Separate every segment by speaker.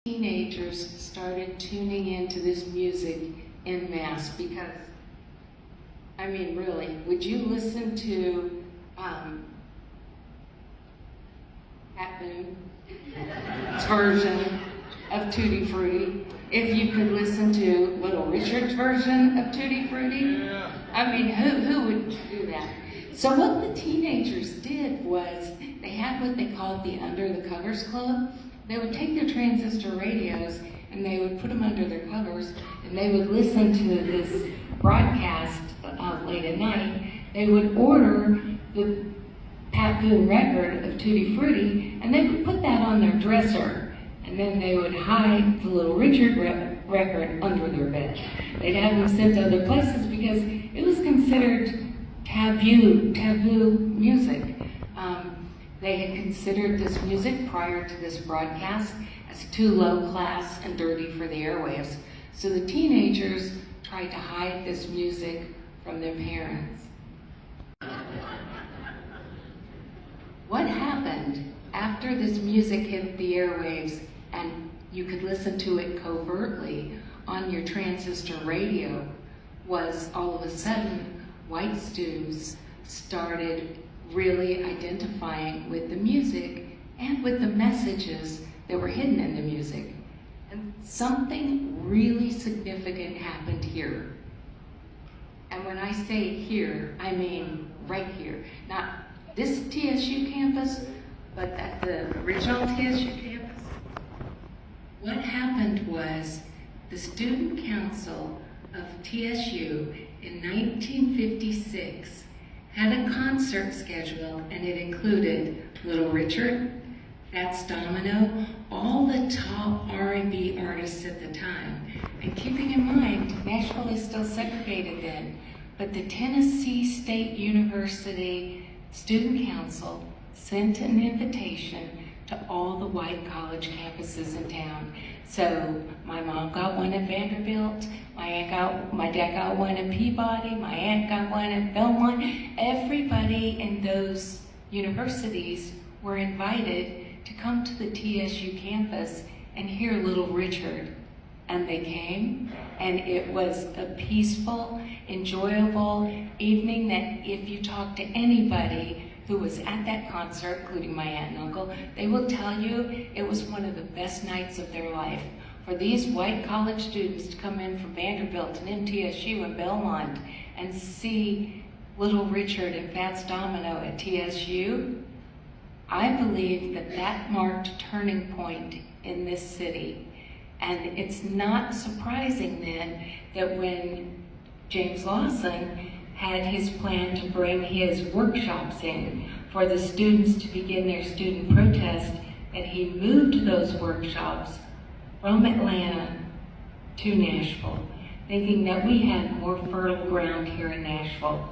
Speaker 1: teenagers started tuning into this music en masse because, I mean, really, would you listen to Pat Boone's version of Tutti Frutti if you could listen to Little Richard's version of Tutti Frutti?
Speaker 2: Yeah.
Speaker 1: I mean, who would do that? So what the teenagers did was they had what they called the Under the Covers Club. They would take their transistor radios and they would put them under their covers and they would listen to this broadcast late at night. They would order the Pat Boone record of Tutti Frutti and they would put that on their dresser, and then they would hide the Little Richard record under their bed. They'd have them sent to other places because it was considered taboo music. They had considered this music prior to this broadcast as too low class and dirty for the airwaves. So the teenagers tried to hide this music from their parents. What happened after this music hit the airwaves and you could listen to it covertly on your transistor radio was all of a sudden white students started really identifying with the music and with the messages that were hidden in the music. And something really significant happened here. And when I say here, I mean right here. Not this TSU campus, but at the original TSU campus. What happened was the Student Council of TSU in 1956 had a concert schedule, and it included Little Richard, that's Domino, all the top R&B artists at the time. And keeping in mind, Nashville is still segregated then, but the Tennessee State University Student Council sent an invitation to all the white college campuses in town. So my mom got one at Vanderbilt, my dad got one at Peabody, my aunt got one at Belmont. Everybody in those universities were invited to come to the TSU campus and hear Little Richard. And they came, and it was a peaceful, enjoyable evening that if you talk to anybody who was at that concert, including my aunt and uncle, they will tell you it was one of the best nights of their life. For these white college students to come in from Vanderbilt and MTSU and Belmont and see Little Richard and Fats Domino at TSU, I believe that that marked a turning point in this city. And it's not surprising then that when James Lawson had his plan to bring his workshops in for the students to begin their student protest, that he moved those workshops from Atlanta to Nashville, thinking that we had more fertile ground here in Nashville.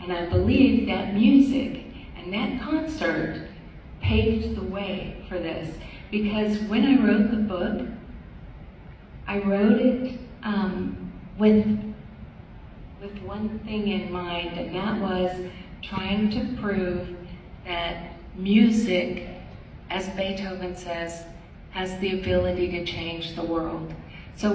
Speaker 1: And I believe that music and that concert paved the way for this, because when I wrote the book, I wrote it with one thing in mind, and that was trying to prove that music, as Beethoven says, has the ability to change the world. So